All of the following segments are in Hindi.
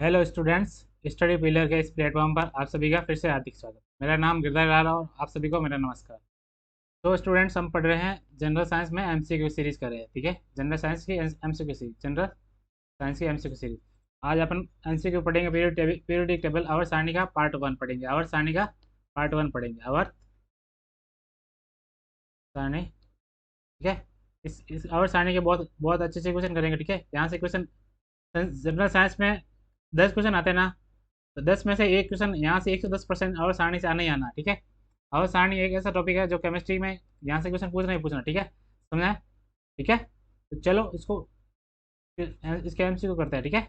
Hello students. स्टडी पिलर के इस प्लेटफॉर्म पर आप सभी का फिर से हार्दिक स्वागत। मेरा नाम गिरधर लाल और आप सभी को मेरा नमस्कार। तो स्टूडेंट्स, हम पढ़ रहे हैं जनरल साइंस में एमसीक्यू सीरीज कर रहे हैं। ठीक है, जनरल साइंस की एमसीक्यू सीरीज, जनरल साइंस की एमसीक्यू सीरीज। आज अपन एमसीक्यू पढ़ेंगे, पीरियोडिक टेबल आवर्त सारणी का पार्ट 1 पढ़ेंगे। आवर्त सारणी का पार्ट 1 पढ़ेंगे, आवर्त सारणी। ठीक है, इस आवर्त सारणी के बहुत बहुत अच्छे से क्वेश्चन करेंगे। ठीक है, यहाँ से क्वेश्चन जनरल साइंस में 10 क्वेश्चन आते हैं ना, तो 10 में से एक क्वेश्चन यहाँ से 110% आवर्त सारणी से आना ही आना। ठीक है, आवर्त सारणी एक ऐसा टॉपिक है जो केमिस्ट्री में यहाँ से क्वेश्चन पूछना ही पूछना। ठीक है, समझा है? ठीक है, तो चलो इसको इसके एमसीक्यू करते हैं। ठीक है,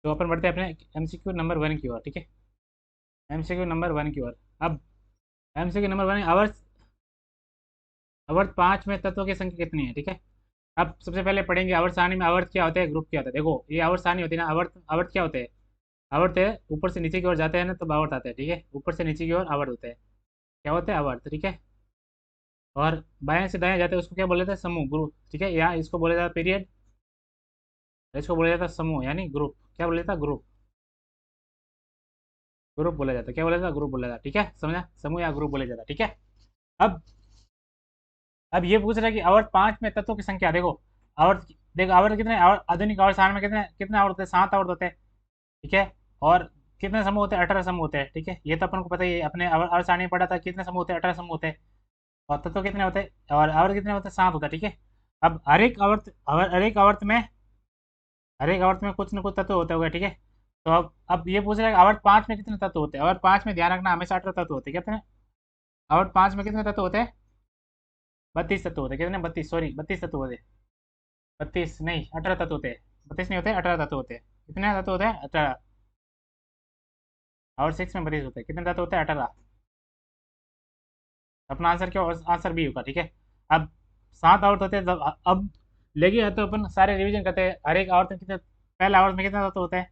तो अपन बढ़ते हैं अपने एमसीक्यू नंबर 1 की ओर। ठीक है, एमसीक्यू नंबर 1 की ओर। अब एमसीक्यू नंबर 1, आवर्त आवर्त 5 में तत्वों की संख्या कितनी है? ठीक है, अब सबसे पहले पढ़ेंगे आवर्त सारणी में आवर्त क्या होता है, ग्रुप क्या होता है। देखो, ये आवर्त सारणी होती है ना, आवर्त आवर्त क्या होते हैं? आवर्त है, ऊपर से नीचे की ओर जाते हैं ना तब आवर्त आते हैं। ठीक है, ऊपर से नीचे की ओर आवर्त होते हैं। क्या होता है? आवर्त। ठीक है, और बाएं से दाएं जाते हैं उसको क्या बोले जाता है? समूह, ग्रुप। ठीक है, यहाँ इसको बोला जाता है पीरियड, इसको बोला जाता है समूह यानी ग्रुप। क्या बोला जाता है? ग्रुप। ग्रुप बोला जाता है। क्या बोला जाता है? ग्रुप बोला जाता है। ठीक है, समझा? समूह या ग्रुप बोला जाता है। ठीक है, अब अब ये पूछ रहा है कि आवर्त 5 में तत्वों की संख्या। देखो आवर्त, देखो आवर्त कितने, आधुनिक आवर्त सारणी में कितने कितने आवर्त होते हैं? 7 आवर्त होते हैं। ठीक है, और कितने समूह होते हैं? 18 समूह होते हैं। ठीक है, ये तो अपन को पता ही है, अपने आवर्त सारणी में पढ़ा था। कितने समूह होते हैं? 18 समूह होते हैं। और तत्व कितने होते हैं और आवर्त कितने होते हैं? 7 होता है। ठीक है, अब हर एक आवर्त में कुछ न कुछ तत्व होते होंगे। ठीक है, तो अब ये पूछ रहा है आवर्त 5 में कितने तत्व होते हैं? आवर्त 5 में ध्यान रखना, हमेशा 18 तत्व होते हैं। कितने? आवर्त 5 में कितने तत्व होते हैं? 32 तत्व होते हैं। कितने? 32, सॉरी 32 तत्व होते हैं। 32 नहीं, 18 तत्व होते हैं। 32 नहीं होते, 18 तत्व होते हैं। कितने तत्व होते हैं? 18। आवर्त 6 में 32 होते हैं। कितने तत्व होते हैं? 18। अपना आंसर क्या? आंसर बी होगा। ठीक है, अब 7 आवर्त होते हैं। अब लेके तो अपन सारे रिवीजन करते हैं। हर एक आवर्त में कितने, पहले आवर्त में कितने तत्व होते हैं?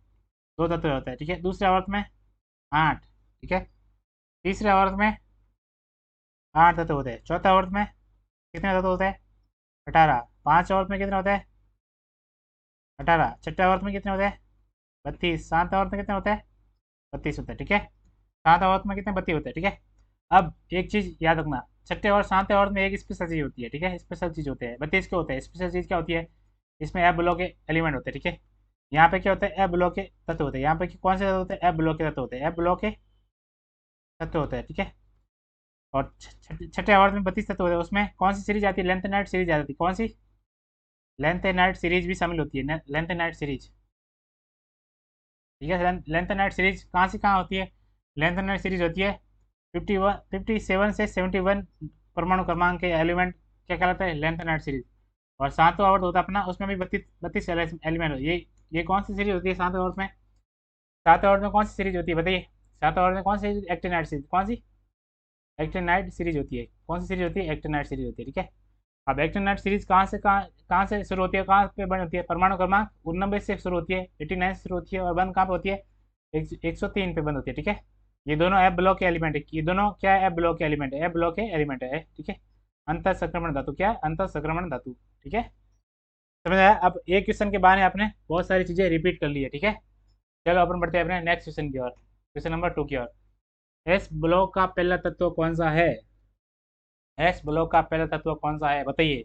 2 तत्व होते हैं। ठीक है, दूसरे आवर्त में 8। ठीक है, तीसरे आवर्त में 8 तत्व होते हैं। चौथे आवर्त में कितने तत्व होते हैं? 18। पांच आवर्त में कितने होते हैं? 18। छठे आवर्त में कितने होते हैं? 32। सात आवर्त में कितने होते हैं? 32 होते हैं। ठीक है, सात आवर्त में कितने? 32 होते हैं। ठीक है, अब एक चीज याद रखना, छठे और सातवें आवर्त में एक स्पेशल चीज होती है। ठीक है, स्पेशल चीज होते हैं। 32 के होते हैं, स्पेशल चीज क्या होती है? इसमें एफ ब्लॉक के एलिमेंट होते हैं। ठीक है, यहाँ पे क्या होता है? एफ ब्लॉक के तत्व होते हैं। यहाँ पे कौन से तत्व होते हैं? एफ ब्लॉक के तत्व होते हैं। एफ ब्लॉक के तत्व होते हैं। ठीक है, और छठे आवर्त में 32 तत्व होते हैं। उसमें कौन सी सीरीज आती है? लेंथ नाइट सीरीज आती है। कौन सी? लेंथ नाइट सीरीज भी शामिल होती है। Length night series. ठीक है, लेंथ नाइट सीरीज कहाँ से कहाँ होती है? लेंथ नाइट सीरीज होती है 57 से 71 परमाणु क्रमांक के एलिमेंट। क्या कहलाता है? Length night series. और सातवां आवर्त होता है अपना, उसमें भी 32 एलिमेंट। ये कौन सी सीरीज होती है सातवें आवर्त में? सातवें आवर्त में कौन सी सीरीज होती है बताइए? सातवें आवर्त में कौन सी एक्टिनाइट सीरीज? कौन सी? एक्टिनाइट सीरीज होती है। कौन सी सीरीज होती है? एक्टिनाइट सीरीज होती है। ठीक है, अब एक्टिनाइट सीरीज कहाँ से शुरू होती है, कहाँ पे बनी होती है? परमाणु क्रमांक 89 से शुरू होती है, 89 से शुरू होती है, और बंद कहाँ पे होती है? 103 पे बंद होती है। ठीक है, ये दोनों एफ ब्लॉक के एलिमेंट है। ये दोनों क्या है? एफ ब्लॉक के एलिमेंट है। एफ ब्लॉक के एलिमेंट है। ठीक है, अंतर संक्रमण धातु। क्या है? अंतर संक्रमण धातु। ठीक है, समझ आया? अब एक क्वेश्चन के बारे में आपने बहुत सारी चीजें रिपीट कर ली है। ठीक है, चलो अपन बढ़ते हैं अपने नेक्स्ट क्वेश्चन की ओर, क्वेश्चन नंबर 2 की ओर। एस ब्लॉक का पहला तत्व कौन सा है? एस ब्लॉक का पहला तत्व कौन सा है बताइए?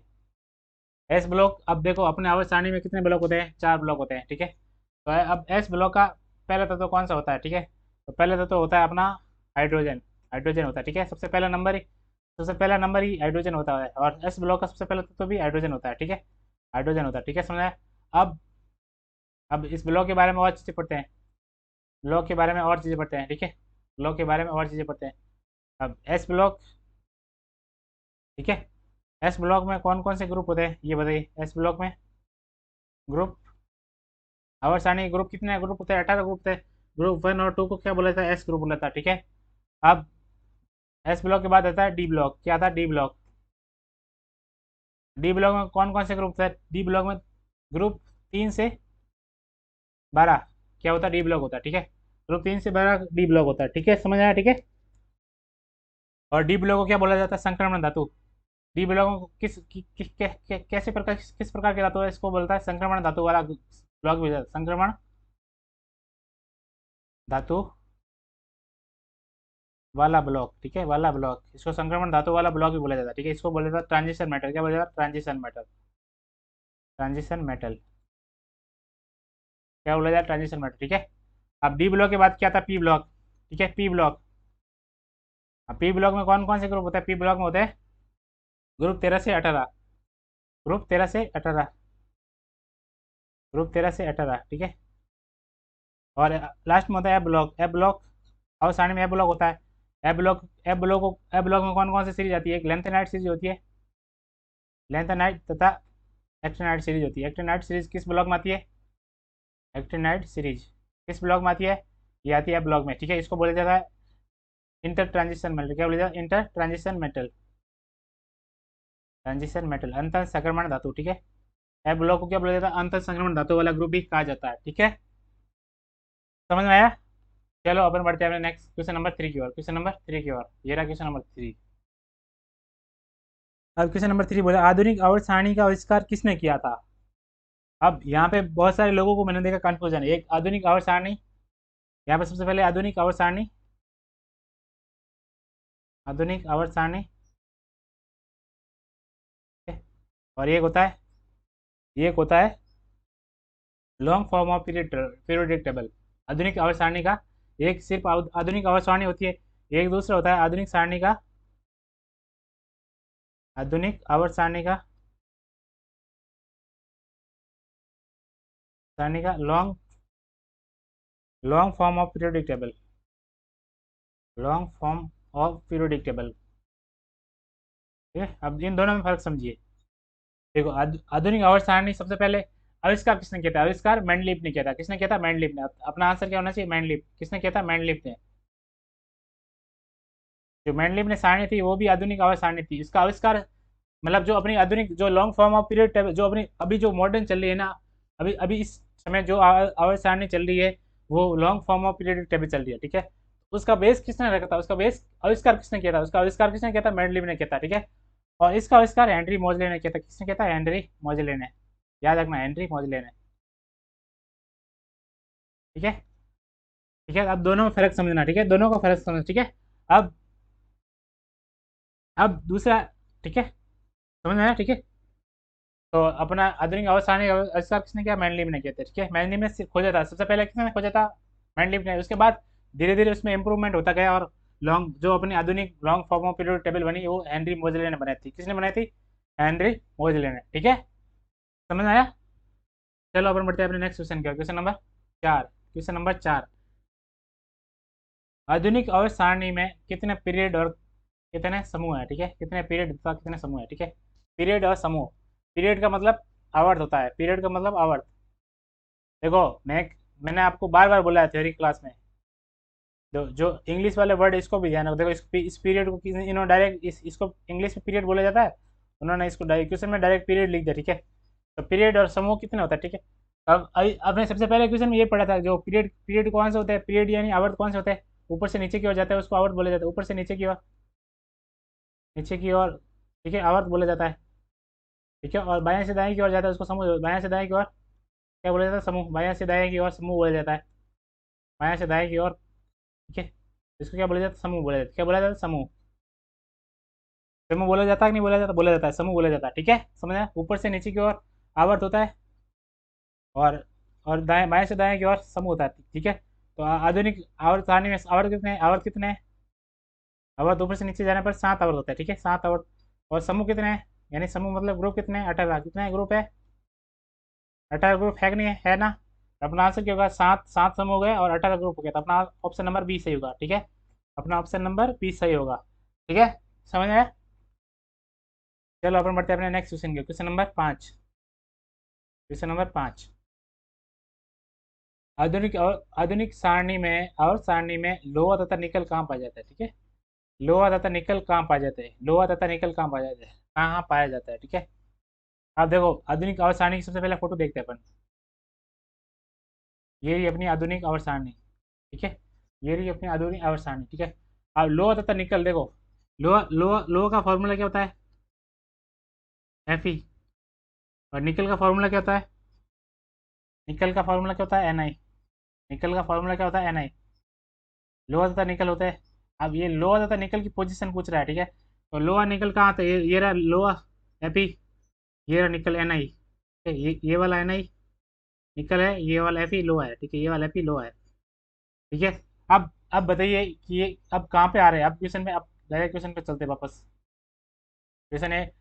एस ब्लॉक, अब देखो अपने आवर्त सारणी में कितने ब्लॉक होते हैं? 4 ब्लॉक होते हैं। ठीक है, तो अब एस ब्लॉक का पहला तत्व कौन सा होता है? ठीक है, तो पहला तत्व होता है अपना हाइड्रोजन। हाइड्रोजन होता है। ठीक है, सबसे पहला नंबर ही हाइड्रोजन होता है, और एस ब्लॉक का सबसे पहला तत्व भी हाइड्रोजन होता है। ठीक है, हाइड्रोजन होता है। ठीक है, समझा? अब अब इस ब्लॉक के बारे में और चीज़ें पढ़ते हैं। ब्लॉक के बारे में और चीज़ें पढ़ते हैं। ठीक है, ब्लॉक के बारे में और चीज़ें पढ़ते हैं। अब एस ब्लॉक। ठीक है, एस ब्लॉक में कौन कौन से ग्रुप होते हैं ये बताइए? एस ब्लॉक में ग्रुप, आवर्त सारणी ग्रुप कितने ग्रुप होते हैं? 18 ग्रुप थे। ग्रुप 1 और 2 को क्या बोला था? एस ग्रुप बोला था। ठीक है, अब एस ब्लॉक के बाद आता है डी ब्लॉक। क्या था? D block. डी ब्लॉक में कौन कौन से ग्रुप थे? डी ब्लॉक में ग्रुप 3 से 12 क्या होता है? डी ब्लॉक होता है। ठीक है, ग्रुप 3 से 12 डी ब्लॉक होता है। ठीक है, समझ आया? ठीक है, और डी ब्लॉक को क्या बोला जाता है? संक्रमण धातु। डी ब्लॉक को कैसे प्रकार, किस प्रकार के धातु है इसको बोलता है? संक्रमण धातु वाला ब्लॉक भी होता है। संक्रमण धातु वाला ब्लॉक, ठीक है, वाला ब्लॉक, इसको संक्रमण धातु वाला ब्लॉक भी बोला जाता है, ठीक है, इसको बोला जाता है ट्रांजिशन मेटल। क्या बोला जाता है? Transition metal. ट्रांजिशन मेटल क्या बोला जाता है? ट्रांजिशन मेटल, ठीक है। अब डी ब्लॉक के बाद क्या था? पी ब्लॉक, ठीक है, पी ब्लॉक। अब पी ब्लॉक में कौन कौन से ग्रुप होते हैं? पी ब्लॉक में होते हैं ग्रुप 13 से 18, ग्रुप 13 से 18, ग्रुप 13 से 18, ठीक है। और लास्ट में होता है ए ब्लॉक। ए ब्लॉक और सारणी में ए ब्लॉक होता है। ए ब्लॉक में कौन कौन सी सीरीज आती है? एक लेंथेनाइट सीरीज होती है, लेंथेनाइट तथा एक्टिनाइट सीरीज होती है। एक्टिनाइट सीरीज किस ब्लॉक में आती है? एक्टिनाइट सीरीज किस ब्लॉक में आती है? ये आती है ब्लॉक में, ठीक है। इसको बोला जाता है इंटर ट्रांजिशन मेटल। क्या बोला जाता है? Inter transition metal, transition metal, अंतर संक्रमण धातु, ठीक है। ए ब्लॉक को क्या बोला जाता है? अंतर संक्रमण धातु वाला ग्रुप भी कहा जाता है, ठीक है। समझ में आया? चलो अपन बढ़ते हैं अपने नेक्स्ट क्वेश्चन नंबर 3 की ओर। क्वेश्चन नंबर 3 की ओर, ये रहा क्वेश्चन नंबर 3। अब क्वेश्चन नंबर 3 बोला, आधुनिक आवर्त सारणी का आविष्कार किसने किया था? अब यहाँ पे बहुत सारे लोगों को मैंने देखा कंफ्यूजन है। एक आधुनिक आवर्त सारणी, यहाँ पे सबसे पहले आधुनिक आवर्त सारणी, आधुनिक आवर्त सारणी, और ये एक होता है, ये एक होता है long form of periodic table. आधुनिक आवर्त सारणी का एक सिर्फ आधुनिक आवर्त सारणी होती है, एक दूसरा होता है आधुनिक सारणी का, आधुनिक आवर्त सारणी का, सारणी का long long form of periodic table, long form of periodic table, ठीक है। अब इन दोनों में फर्क समझिए। देखो आधुनिक आवर्त सारणी सबसे पहले आविष्कार किसने किया था? आविष्कार मैंडलीफ ने किया था। किसने किया था? मैंडलीफ ने। अपना आंसर क्या होना चाहिए? मैंडलीफ। किसने किया था? मैंडलीफ ने। जो मैंडलीफ ने सारणी थी वो भी आधुनिक आवर्त सारणी थी। इसका आविष्कार मतलब जो अपनी आधुनिक जो long form of period table जो अपनी अभी जो मॉडर्न चल रही है ना, अभी अभी इस समय जो आवर्त सारणी चल रही है वो long form of period table चल रही है, ठीक है। उसका बेस किसने रखा था? उसका बेस आविष्कार किसने किया था? उसका आविष्कार किसने किया था? मैंडलीफ ने किया था, ठीक है। और इसका आविष्कार हेनरी मोजले ने किया था। किसने किया था? हेनरी मोजले ने। याद रखना, हेनरी मोजले ने, ठीक है। ठीक है, अब दोनों में फर्क समझना, ठीक है, दोनों का फर्क समझना, ठीक है। अब अब दूसरा, ठीक है, समझ में आया, ठीक है। तो अपना आधुनिक अवस्थानिक आविष्कार किसने किया? मैंडलीफ ने किया था, ठीक है। मैंडलीफ ने खोजा था, सबसे पहले किसने खोजा था? मैंडलीफ ने। उसके बाद धीरे धीरे उसमें इंप्रूवमेंट होता गया और लॉन्ग जो अपनी आधुनिक long form of period table बनी वो हेनरी मोजले ने बनाई थी। किसने बनाई थी? हेनरी मोजले ने, ठीक है। समझ में आया? चलो अपन बढ़ते हैं अपने नेक्स्ट क्वेश्चन का। क्वेश्चन नंबर 4, क्वेश्चन नंबर 4, आधुनिक आवर्त सारणी में कितने पीरियड और कितने समूह है, ठीक है। कितने पीरियड तथा कितने समूह है, ठीक है। पीरियड और समूह, पीरियड का मतलब आवर्त होता है, पीरियड का मतलब आवर्त। देखो मैंने आपको बार बार बोला है थ्योरी क्लास में, जो इंग्लिश वाले वर्ड इसको भी ध्यान रखो। देखो इस पीरियड को इन्होंने डायरेक्ट इसको इंग्लिश में पीरियड बोला जाता है, उन्होंने इसको डायरेक्ट क्वेश्चन में डायरेक्ट पीरियड लिख दिया, ठीक है। तो पीरियड और समूह कितने होता है, ठीक है। अब आपने सबसे पहले क्वेश्चन में ये पढ़ा था जो पीरियड पीरियड कौन से होते हैं, पीरियड यानी आवर्त कौन से होते हैं? ऊपर से नीचे की ओर जाता है उसको आवर्त बोला जाता है, ऊपर से नीचे की ओर, नीचे की ओर, ठीक है, आवर्त बोला जाता है, ठीक है। और बाएं से दाएं की ओर जाता है उसको समूह, बाएं से दाएं की ओर क्या बोला जाता है? समूह। बाएं से दाएं की ओर समूह बोला जाता है, बाएं से दाएं की ओर, ठीक है। इसको क्या बोला जाता है? समूह बोला जाता है। क्या बोला जाता है? समूह। समूह बोला जाता है कि नहीं बोला जाता? बोला जाता है, समूह बोला जाता है, ठीक है। समझा? ऊपर से नीचे की ओर आवर्त होता है और दाएं बाएं से दाएं की ओर समूह होता है, ठीक है। तो आधुनिक आवर्त सारणी में आवर्त कितने हैं? आवर्त कितने हैं? आवर्त ऊपर से नीचे जाने पर 7 आवर्त होता है, ठीक है, 7 आवर्त। और समूह कितने हैं? यानी समूह मतलब ग्रुप कितने हैं? 18। कितने ग्रुप है? 18 ग्रुप है कि नहीं है? है ना? तो अपना आंसर क्या होगा? 7 7 समूह हो गए और 18 ग्रुप हो गया, तो अपना ऑप्शन नंबर बी सही होगा, ठीक है। अपना ऑप्शन नंबर बी सही होगा, ठीक है। समझ आया? चलो अपन बढ़ते हैं अपने नेक्स्ट क्वेश्चन के। क्वेश्चन नंबर 5, क्वेश्चन नंबर 5, आधुनिक सारणी में और सारणी में लोहा तथा निकल कहाँ पाया जाता है, ठीक है। लोहा तथा निकल कहाँ पाया जाता है? लोहा तथा निकल कहाँ पाया जाता है? कहाँ पाया जाता है, ठीक है। अब देखो आधुनिक आवर्त सारणी की सबसे पहले फोटो देखते हैं अपन। ये रही अपनी आधुनिक आवर्त सारणी, ठीक है। ये रही अपनी आधुनिक आवर्त सारणी, ठीक है। अब लोहा तथा निकल देखो, लोहा लोहा लोहा का फॉर्मूला क्या होता है? Fe। और निकल का फॉर्मूला क्या होता है? निकल का फॉर्मूला क्या होता है? Ni। निकल का फॉर्मूला क्या होता है? Ni। लोहा तथा निकल होता है। अब ये लोहा तथा निकल की पोजीशन पूछ रहा है, ठीक है। तो लोहा निकल कहाँ था, ये रहा लोहा एपी, ये रहा निकल एन आई, ये वाला एन आई निकल है, ये वाला एफी लोहा है, ठीक है, ये वाला एफी लोहा है, ठीक है। अब बताइए कि ये अब कहाँ पे आ रहे हैं, अब क्वेश्चन में, अब डायरेक्ट क्वेश्चन पे चलते हैं वापस। क्वेश्चन है,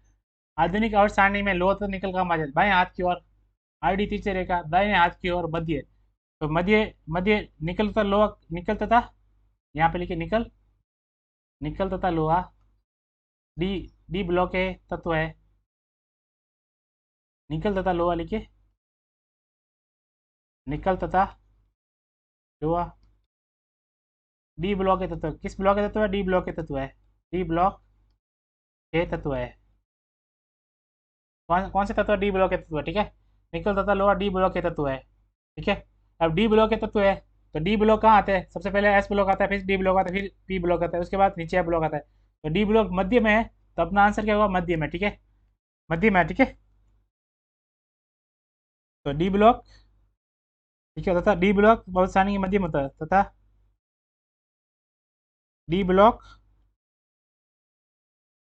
आधुनिक अवस्था सारणी में लोहा तथा निकल कहाँ आ जाए, बाएं हाथ की ओर आईडी तीसरे रेखा, दाहिने हाथ की ओर मध्य। तो मध्य, मध्य निकल तथा लोहा, निकल तथा, यहाँ पे लिखिए निकल, निकल तथा लोहा, डी, डी ब्लॉक के तत्व है, निकल तथा लोहा लिखिए, निकल तथा लोहा, डी ब्लॉक के तत्व, किस ब्लॉक के तत्व है, डी ब्लॉक के तत्व है, डी ब्लॉक के तत्व है। कौन कौन से तत्व डी ब्लॉक के तत्व है, ठीक है। निकल तथा लोहा डी ब्लॉक के तत्व है, ठीक है। अब डी ब्लॉक के तत्व है, तो डी ब्लॉक कहाँ आते हैं, सबसे पहले एस ब्लॉक आता है, फिर डी ब्लॉक आता है, फिर पी ब्लॉक आता है, उसके बाद नीचे एफ ब्लॉक आता है। तो डी ब्लॉक मध्य में है, तो अपना आंसर क्या होगा, मध्य में, ठीक है, मध्य में, ठीक है। तो डी ब्लॉक, ठीक है, तथा डी ब्लॉक बहुत सारणी के मध्य में होता है, तथा डी ब्लॉक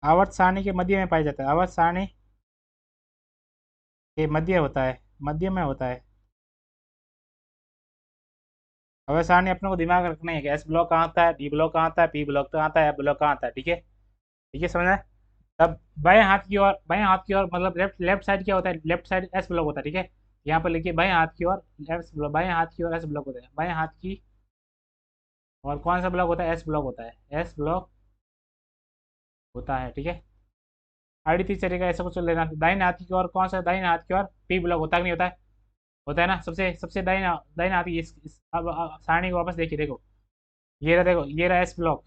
आवर्त सारणी के मध्य में पाया जाता है, आवर्त सारणी के मध्य होता है, मध्य में होता है। आवर्त सारणी अपने को दिमाग रखना है कि एस ब्लॉक कहाँ आता है, डी ब्लॉक कहाँ आता है, पी ब्लॉक कहाँ आता है, एफ ब्लॉक कहाँ आता है, ठीक है, ठीक है, समझ में। तब बाएं हाथ की ओर, बाएं हाथ की ओर मतलब लेफ्ट, लेफ्ट साइड क्या होता है, लेफ्ट साइड एस ब्लॉक होता है, ठीक है। यहाँ पर लिखिए बाएं हाथ की ओर एस ब्लॉक, बाएं हाथ की ओर एस ब्लॉक होता है, बाएं हाथ की, और कौन सा ब्लॉक होता है, एस ब्लॉक होता है, एस ब्लॉक होता है, ठीक है। आड़ी तीसरे तरीका ऐसा कुछ लेना, दाहिने हाथ की ओर कौन सा, दाहिने हाथ की ओर पी ब्लॉक होता है कि नहीं होता है, होता है ना, सबसे सबसे दाहिने, दाहिने हाथ की अब सारणी को वापस देखिए, देखो, ये रहा, देखो ये रहा एस ब्लॉक,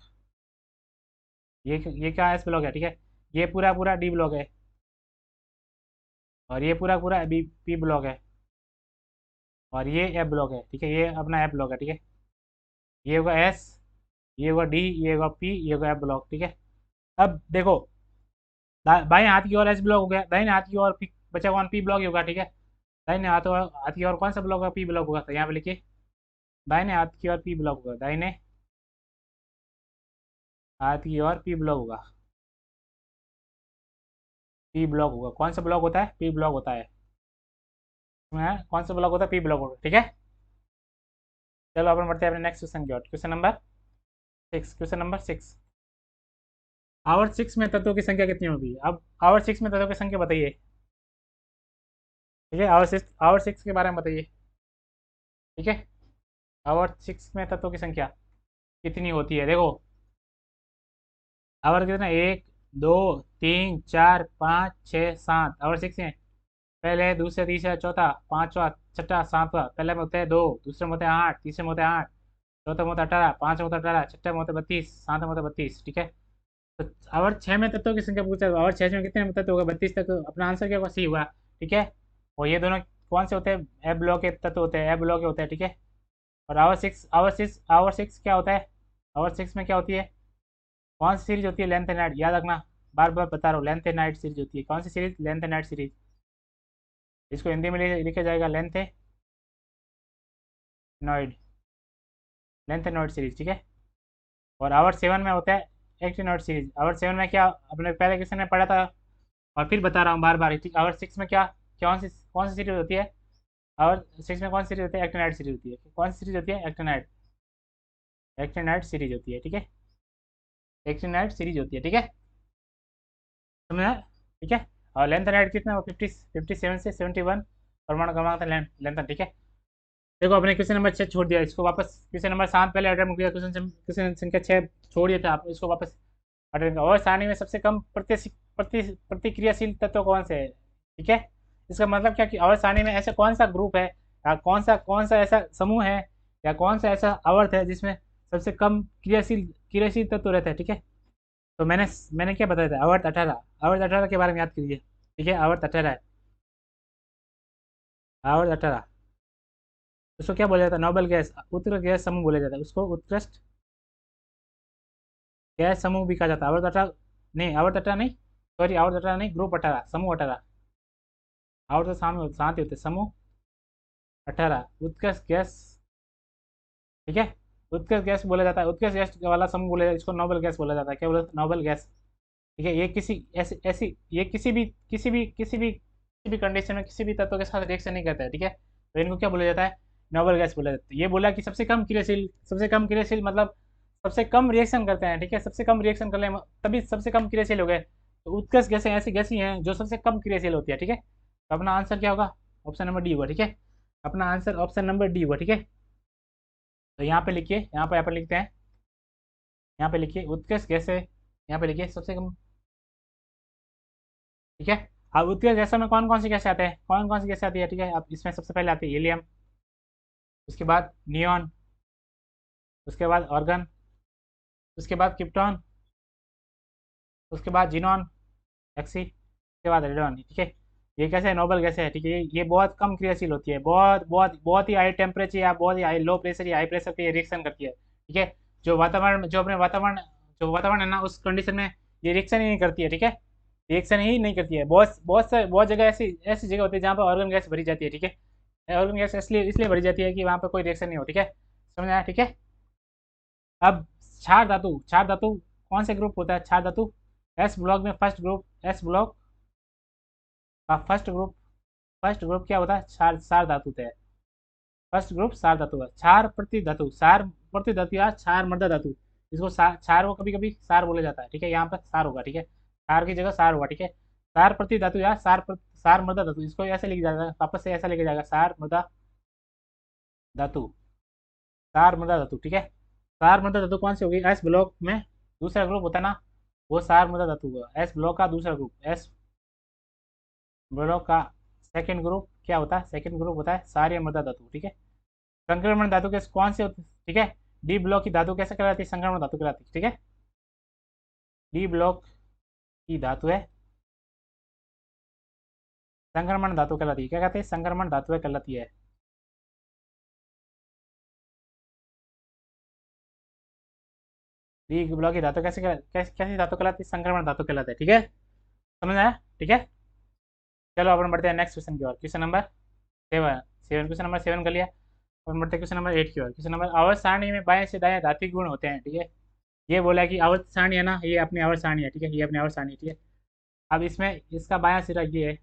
ये क्या एस ब्लॉक है, ठीक है। ये पूरा पूरा डी ब्लॉक है, और ये पूरा पूरा बी पी ब्लॉक है, और ये एफ ब्लॉक है, ठीक है, ये अपना एफ ब्लॉक है, ठीक है। ये होगा एस, ये होगा डी, ये होगा पी, ये होगा एफ ब्लॉक, ठीक है। अब देखो, बाएं हाथ की ओर एस ब्लॉक हो गया, दाहिने हाथ की ओर बचा कौन, पी ब्लॉक ही होगा, ठीक है। दाहिने हाथ की ओर कौन सा ब्लॉक होगा, पी ब्लॉक होगा, तो यहाँ पे लिखिए दाहिने हाथ की ओर पी ब्लॉक होगा, दाहिने हाथ की ओर पी ब्लॉक होगा, पी ब्लॉक होगा, कौन सा ब्लॉक होता है, पी ब्लॉक होता है, कौन सा ब्लॉक होता है, पी ब्लॉक होगा, ठीक है। चलो अपन बढ़ते हैं अपने नेक्स्ट क्वेश्चन की ओर, क्वेश्चन नंबर 6, क्वेश्चन नंबर 6, आवर्त 6 में तत्वों की संख्या कितनी होगी, अब आवर्त 6 में तत्वों की संख्या बताइए, ठीक है, आवर्त 6 के बारे में बताइए, ठीक है। आवर्त 6 में तत्वों की संख्या कितनी होती है, देखो आवर्त कितना, 1 2 3 4 5 6 7, आवर्त 6 में पहले, दूसरे, तीसरा, चौथा, पांचवा, छठा, सातवां, पहले में होते हैं 2, दूसरे में होते हैं 8, तीसरे में होते हैं 8, चौथे में होता है 18, पांचवा में होता है 18, छठे में होते हैं 32, सातवें में होता है 32, ठीक है। तो आवर्त 6 में तत्वों की संख्या पूछा है, तो आवर्त 6 में कितने तत्व होगा, 32 तक, अपना आंसर क्या होगा, सी हुआ, ठीक है। और ये दोनों कौन से होते हैं, ए ब्लॉक के तत्व होते हैं, ए ब्लॉक के होते हैं, ठीक है। और आवर्त 6 क्या होता है, आवर्त 6 में क्या होती है, कौन सी सीरीज होती है, लेंथ एंड नाइट, याद रखना, बार बार बता रहा हूँ, लेंथ एंड नाइट सीरीज होती है, कौन सी series, length and night series, इसको हिंदी में लिखा जाएगा लेंथ है node, length and node series, ठीक है। और आवर 7 में होता है एक्टिव नॉइड सीरीज, आवर 7 में क्या, अपने पहले क्वेश्चन में पढ़ा था, और फिर बता रहा हूँ बार बार, ठीक। आवर 6 में क्या, कौन सी सीरीज होती है, आवर 6 में कौन सी सीरीज होती है, एक्टिनाइट सीरीज होती है, कौन सी सीरीज होती है, एक्टिनाइट, एक्टिनाइट सीरीज होती है, ठीक है, एक्टिनाइट सीरीज होती है, ठीक है, समझा, ठीक है। और लेंथ नाइट कितना, 57 से 71 परमाणु क्रमांक था, लेंथ, ठीक है। देखो अपने क्वेश्चन नंबर 6 छोड़ दिया, इसको वापस क्वेश्चन नंबर 7 पहले अटेम्प्ट किया, क्वेश्चन संख्या 6 छोड़िए थे आप, इसको वापस अटेम्प्ट, और सारणी में सबसे कम प्रतिक्रियाशील तत्व कौन से है, ठीक है। इसका मतलब क्या कि आवर्त सारणी में ऐसा कौन सा ग्रुप है, या कौन सा ऐसा समूह है, या कौन सा ऐसा आवर्त है जिसमें सबसे कम क्रियाशील तत्व रहता है, ठीक है। तो मैंने क्या बताया था, आवर्त 18, आवर्त 18 के बारे में याद कीजिए, ठीक है, आवर्त 18 है, आवर्त 18, उसको क्या बोला जाता है, नोबल गैस, उत्कृष्ट गैस समूह बोला जाता है, उसको उत्कृष्ट गैस समूह भी कहा जाता है, आवर्त 18 नहीं, आवर्त 18 नहीं, सॉरी, आवर्त 18 नहीं, ग्रुप 18, समूह 18, आवर्त तो साथ ही होते, समूह 18 उत्कृष्ट गैस, ठीक है। उत्कृष्ट गैस बोला जाता है, उत्कृष्ट गैस वाला समूह बोला जाता है, इसको नोबल गैस बोला जाता है। क्या बोला, नोबल गैस। ठीक है, ये किसी ऐसी ऐसी ये किसी भी कंडीशन में किसी भी तत्व के साथ रिएक्शन नहीं करता है। ठीक है, तो इनको क्या बोला जाता है, नोबल गैस बोला जाता है। ये बोला कि सबसे कम क्रियाशील मतलब सबसे कम रिएक्शन करते हैं। ठीक है, सबसे कम रिएक्शन कर ले तभी सबसे कम क्रियाशील हो गए। तो उत्कृष्ट गैसें ऐसी गैसी हैं जो सबसे कम क्रियाशील होती है। ठीक है, तो अपना आंसर क्या होगा, ऑप्शन नंबर डी होगा। ठीक है, अपना आंसर ऑप्शन नंबर डी होगा। ठीक है, तो यहाँ पे लिखिए, यहाँ पे लिखते हैं, यहाँ पे लिखिए उत्कृष्ट गैसें, यहाँ पे लिखिए सबसे कम। ठीक है, अब उत्कृष्ट गैसों में कौन कौन सी गैसें आते हैं, कौन कौन सी गैसें आती है। ठीक है, अब इसमें सबसे पहले आती है हीलियम, उसके बाद नियॉन, उसके बाद ऑर्गन, उसके बाद क्रिप्टॉन, उसके बाद जीनॉन एक्सी, उसके बाद रेडॉन। ठीक है, ये कैसे नोबल गैसें है। ठीक है, ये बहुत कम क्रियाशील होती है, बहुत बहुत बहुत ही हाई टेम्परेचर या बहुत ही हाई लो प्रेशर या हाई प्रेशर पे रिएक्शन करती है। ठीक है, जो वातावरण है ना, उस कंडीशन में ये रिएक्शन ही नहीं करती है। ठीक है, रिएक्शन ही नहीं करती है। बहुत जगह ऐसी ऐसी जगह होती है जहाँ पर ऑर्गन गैस भरी जाती है। ठीक है, ऑर्गन गैस इसलिए इसलिए भरी जाती है कि वहाँ पर कोई रिएक्शन नहीं हो। ठीक है, समझ आया। ठीक है, अब क्षार धातु कौन से ग्रुप होता है, क्षार धातु एस ब्लॉक में फर्स्ट ग्रुप, एस ब्लॉक का फर्स्ट ग्रुप क्या होता है, क्षार क्षार धातु है। फर्स्ट ग्रुप क्षार धातु है। क्षार प्रति धातु या क्षार मर्द धातु, इसको क्षार को कभी कभी क्षार बोला जाता है। ठीक है, यहाँ पर क्षार होगा। ठीक है, क्षार की जगह क्षार होगा। ठीक है, क्षार प्रति धातु या क्षार मृदा धातु, इसको ऐसे लिखा जाएगा, वापस से ऐसा लिखा जाएगा, क्षार मृदा धातु, क्षार मृदा धातु। ठीक है, क्षार मृदा धातु कौन सी होगी, एस ब्लॉक में दूसरा ग्रुप होता है ना, वो क्षार मृदा धातु होगा। एस ब्लॉक का दूसरा ग्रुप, एस ब्लॉक का सेकंड ग्रुप क्या होता है, सेकंड ग्रुप होता है क्षारीय मृदा धातु। ठीक है, संक्रमण धातु के कौन से होते हैं। ठीक है, डी ब्लॉक की धातु कैसे कहलाती है, संक्रमण धातु कहलाती है। ठीक है, डी ब्लॉक की धातु है संक्रमण धातु कहलाती है। क्या कहते हैं, संक्रमण धातु कहलाती है। डी ब्लॉक की धातु कैसी धातु कहलाती है, संक्रमण धातु कहलाती है। ठीक है, समझ आया। ठीक है, चलो अपन बढ़ते हैं नेक्स्ट क्वेश्चन की ओर। Question number seven seven question number 7 कर लिया। अपन बढ़ते हैं क्वेश्चन नंबर 8 की ओर। क्वेश्चन नंबर आवर्त सारणी में बाएं से दाएं धात्विक गुण होते हैं। ठीक है, ये बोला है कि आवर्त सारणी है ना, ये अपनी आवर्त सारणी है। ठीक है, ये अपनी आवर्त सारणी है। ठीक है, अब इसमें इसका बायां सिरा ये है,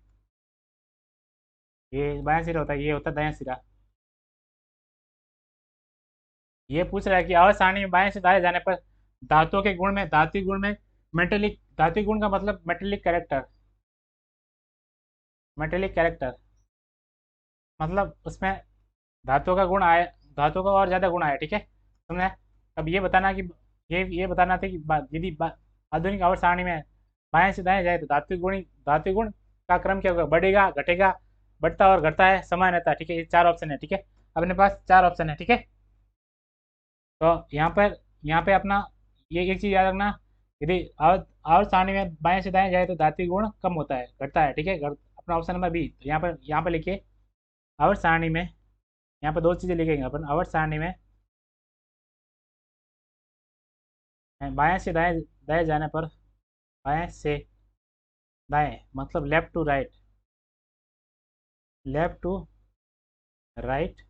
ये बायां सिरा होता है, ये होता है दायां सिरा। ये पूछ रहा है कि आवर्त सारणी में बाएं से दाएं जाने पर धातुओं के गुण में, धात्विक गुण में मेटेलिक, धात्विक गुण का मतलब मेटेलिक कैरेक्टर मतलब उसमें धातुओं का गुण आया, धातुओं का और ज़्यादा गुण आया। ठीक है, तुमने अब ये बताना कि ये बताना था कि यदि आधुनिक आवर्त सारणी में बाएं से दाएं जाए तो धात्विक गुण का क्रम क्या होगा, बढ़ेगा घटेगा, बढ़ता और घटता है, समान रहता है। ठीक है, ये 4 ऑप्शन है। ठीक है, अपने पास 4 ऑप्शन है। ठीक है, तो यहाँ पे अपना ये एक चीज़ याद रखना, यदि आवर्त सारणी में बाएं से दाएं जाए तो धात्विक गुण कम होता है, घटता है। ठीक है, अपना ऑप्शन नंबर बी। तो यहाँ पर लिखिए आवर्त सारणी में, यहाँ पर 2 चीज़ें लिखेंगे अपन। आवर्त सारणी में बाएं से दाएं दाएं जाने पर, बाएं से दाएं मतलब लेफ्ट टू राइट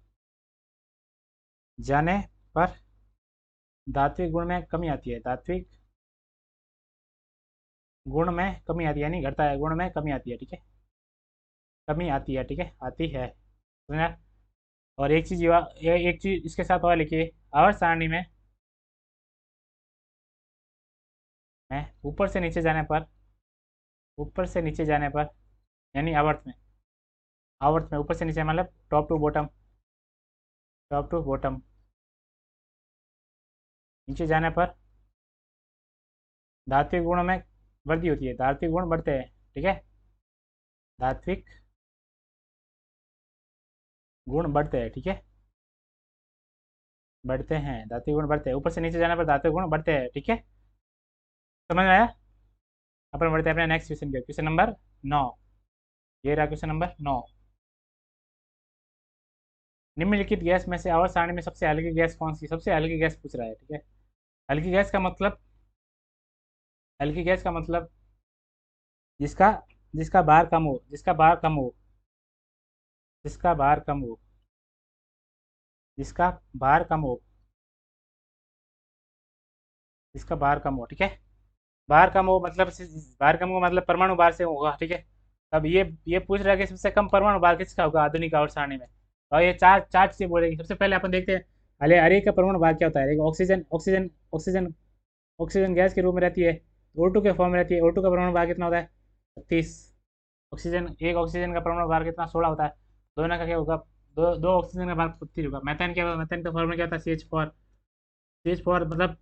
जाने पर धात्विक गुण में कमी आती है, धात्विक गुण में कमी आती है, यानी घटता है, गुण में कमी आती है। ठीक है, कमी आती है। ठीक है, आती है, समझा। और एक चीज इसके साथ और लिखिए, आवर्त सारणी में ऊपर से नीचे जाने पर, ऊपर से नीचे जाने पर यानी आवर्त में ऊपर से नीचे मतलब टॉप टू बॉटम नीचे जाने पर धात्विक गुणों में वृद्धि होती है, धात्विक गुण बढ़ते हैं। ठीक है, धात्विक गुण बढ़ते हैं। ठीक है, बढ़ते हैं, धात्विक गुण बढ़ते हैं, ऊपर से नीचे जाने पर धात्विक गुण बढ़ते हैं। ठीक है, समझ में आया। अपन बढ़ते हैं अपने नेक्स्ट क्वेश्चन के, क्वेश्चन नंबर 9। ये रहा क्वेश्चन नंबर 9। निम्नलिखित गैस में से आवर्त सारणी में सबसे हल्की गैस कौन सी, सबसे हल्की गैस पूछ रहा है। ठीक है, हल्की गैस का मतलब, हल्की गैस का मतलब जिसका जिसका भार कम हो, जिसका भार कम हो, जिसका भार कम हो, इसका भार कम हो, ठीक है। भार कम हो मतलब भार कम हो मतलब परमाणु भार से होगा, ठीक है। अब ये पूछ रहा है कि सबसे कम परमाणु भार किसका होगा आधुनिक आवर्त सारणी में। और ये चार चीजें बोलेगी। सबसे पहले अपन देखते हैं अरे अरे का परमाणु भार क्या होता है। देखो oxygen oxygen oxygen oxygen gas के रूप में रहती है, O2 के फॉर्म में रहती है। O2 का परमाणु भार कितना होता है? 36। ऑक्सीजन का परमाणु भार कितना? 16 होता है। दोनों का क्या होगा? दो ऑक्सीजन का भार 32 होगा। मैथेन क्या होगा? मैथेन का फॉर्मूला क्या होता है? CH4। CH4 मतलब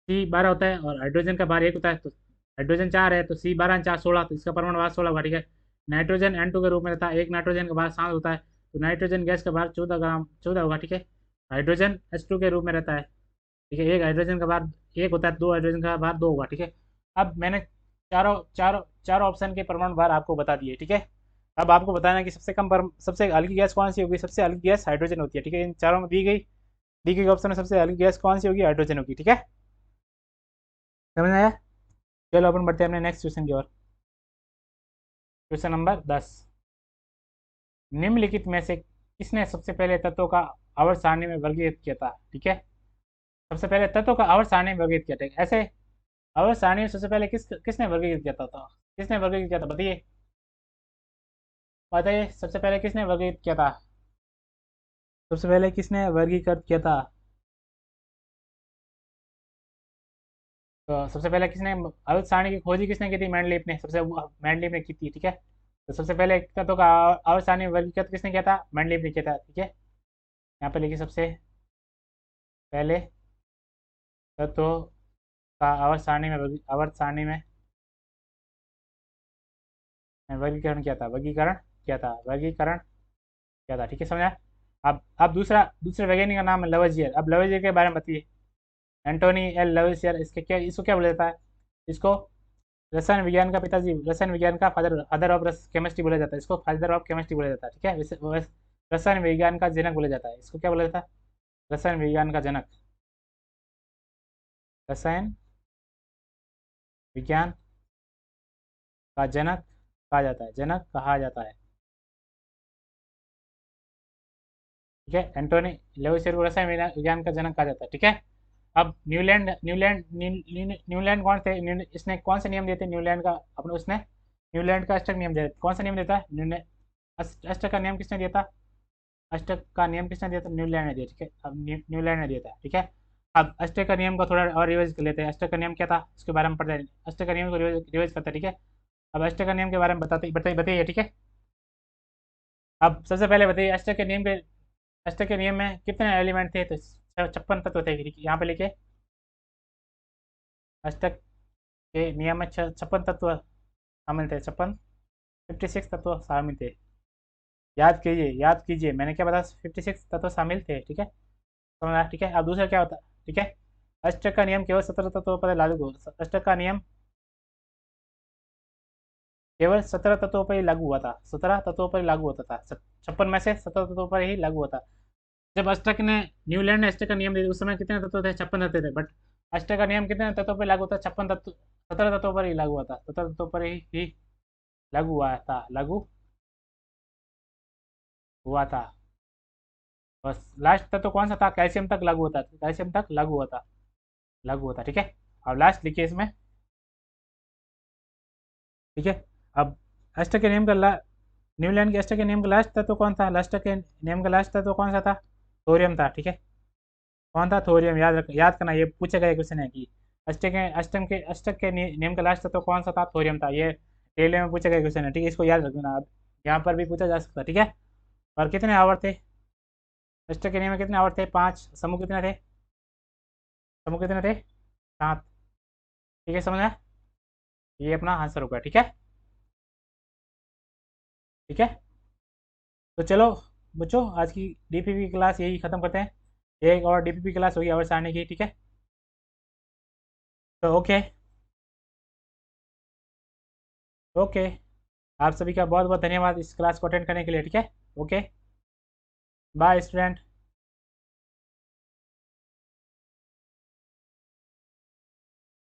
C12 होता है और हाइड्रोजन का भार 1 होता है। तो हाइड्रोजन 4 है तो C12 4 16, तो इसका परमाणु भार 16 होगा, ठीक है। नाइट्रोजन N2 के रूप में रहता है। एक नाइट्रोजन का भार 7 होता है, तो नाइट्रोजन गैस का भार 14 ग्राम 14 होगा, ठीक है। हाइड्रोजन H2 के रूप में रहता है, ठीक है। एक हाइड्रोजन का भार 1 होता है, दो हाइड्रोजन का भार 2 होगा, ठीक है। अब मैंने चारों चारों चारों ऑप्शन के परमाणु भार आपको बता दिए, ठीक है। अब आपको बताना है कि सबसे हल्की गैस कौन सी होगी। सबसे हल्की गैस हाइड्रोजन होती है, ठीक है। इन चारों में दी गई ऑप्शन में सबसे हल्की गैस कौन सी होगी? हाइड्रोजन होगी, ठीक है। समझ आया? चलो अपन बढ़ते हैं अपने नेक्स्ट क्वेश्चन की ओर। Question number 10। निम्नलिखित में से किसने सबसे पहले तत्वों का आवर्त सारणी में वर्गीकृत किया था, ठीक है। सबसे पहले तत्वों का आवर्त सारणी में वर्गीकृत किया था। ऐसे आवर्त सारणी में सबसे पहले किसने वर्गीकृत किया था? किसने वर्गीकृत किया था? बताइए बताइए, सबसे पहले किसने वर्गीकृत किया था? सबसे पहले किसने वर्गीकृत किया था? तो सबसे पहले किसने आवर्त सारणी की खोजी किसने की थी? मेंडलीफ ने। मेंडलीफ ने की थी, ठीक है। तो सबसे पहले तत्वों का आवर्त सारणी में वर्गीकृत किसने किया था? मेंडलीफ ने किया था, ठीक है। यहाँ पे लिखिए सबसे पहले तत्वों का आवर्त सारणी में वर्गीकरण किया था। वर्गीकरण किया था, ठीक है। समझा? अब दूसरे वैज्ञानिक का नाम है लवजियर। अब लवजियर के बारे में बताइए। Antoine L लवजियर। इसको क्या बोला जाता है? इसको रसायन विज्ञान का फादर ऑफ केमिस्ट्री बोला जाता है। इसको फादर ऑफ केमिस्ट्री बोला जाता है, ठीक है। रसायन विज्ञान का जनक बोला जाता है। इसको क्या बोला जाता है? रसायन विज्ञान का जनक। रसायन विज्ञान का जनक कहा जाता है। जनक कहा जाता है, ठीक है। एंटोनी लेविसियर को रसायन विज्ञान का जनक कहा जाता है, ठीक है। अब न्यूलैंड कौन थे? इसने कौन से नियम दिए थे न्यूलैंड का? अपने उसने न्यूलैंड का अष्टक नियम दिया। कौन सा नियम देता है? अष्टक का नियम किसने दिया था? अष्टक का नियम किसने दिया था? न्यूलैंड ने दिया, ठीक है। अब न्यूलैंड ने दिया था, ठीक है। अब अष्टक का नियम को थोड़ा और रिवाइज कर लेते हैं। अष्टक का नियम क्या था उसके बारे में पढ़ते हैं। अष्टक का नियम को रिवाइज करते हैं, ठीक है। अब अष्टक का नियम के बारे में बताते बताइए बताइए, ठीक है। अब सबसे पहले बताइए अष्टक के नियम में कितने एलिमेंट थे? तो 56 तत्व थे, ठीक है। यहाँ पे लिखे अष्टक के नियम में 56 तत्व शामिल थे। 56 तत्व शामिल थे। याद कीजिए मैंने क्या बताया? 56 तत्व शामिल थे, ठीक है। समझा, ठीक है। अब दूसरा क्या होता है, ठीक है। अष्टक का नियम केवल 17 तत्वों पर लागू हो। अष्टक का नियम केवल 17 तत्वों पर ही लागू हुआ था। 17 तत्वों पर ही लागू होता था। 56 में से 17 तत्वों पर ही लागू होता। जब अष्टक ने न्यूलैंड ने अष्टक का नियम दिया उस समय कितने तत्व थे? 56 तत्व थे। बट अष्टक का नियम कितने तत्वों पर लागू होता? 56 तत्व 17 तत्वों पर ही लागू हुआ था। 17 तत्वों पर ही लागू हुआ था। बस लास्ट तत्व कौन सा था? कैल्शियम तक लागू होता। कैल्शियम तक लागू होता, ठीक है। अब लास्ट लिखिए इसमें, ठीक है। अब अष्टक के नियम का न्यूलैंड के अष्टक के नियम का लास्ट तत्व कौन था? अष्टक के नियम का लास्ट तत्व कौन सा था? थोरियम था, ठीक है। कौन था? थोरियम। याद करना, ये पूछा गया क्वेश्चन है कि अष्टक के नियम का लास्ट तत्व कौन सा था? थोरियम था। ये रेलवे में पूछा गया क्वेश्चन है, ठीक है। इसको याद रख देना। अब यहाँ पर भी पूछा जा सकता है, ठीक है। और कितने आवर्त थे अष्टक के नियम में? कितने आवर्त थे? 5। समूह कितने थे? 7, ठीक है। समझ आया? ये अपना आंसर होगा, ठीक है। ठीक है, तो चलो बच्चों आज की डीपीपी क्लास यही ख़त्म करते हैं। एक और डीपीपी क्लास होगी आवर्स आने की, ठीक है। तो ओके ओके, आप सभी का बहुत बहुत धन्यवाद इस क्लास को अटेंड करने के लिए, ठीक है। Okay, bye student.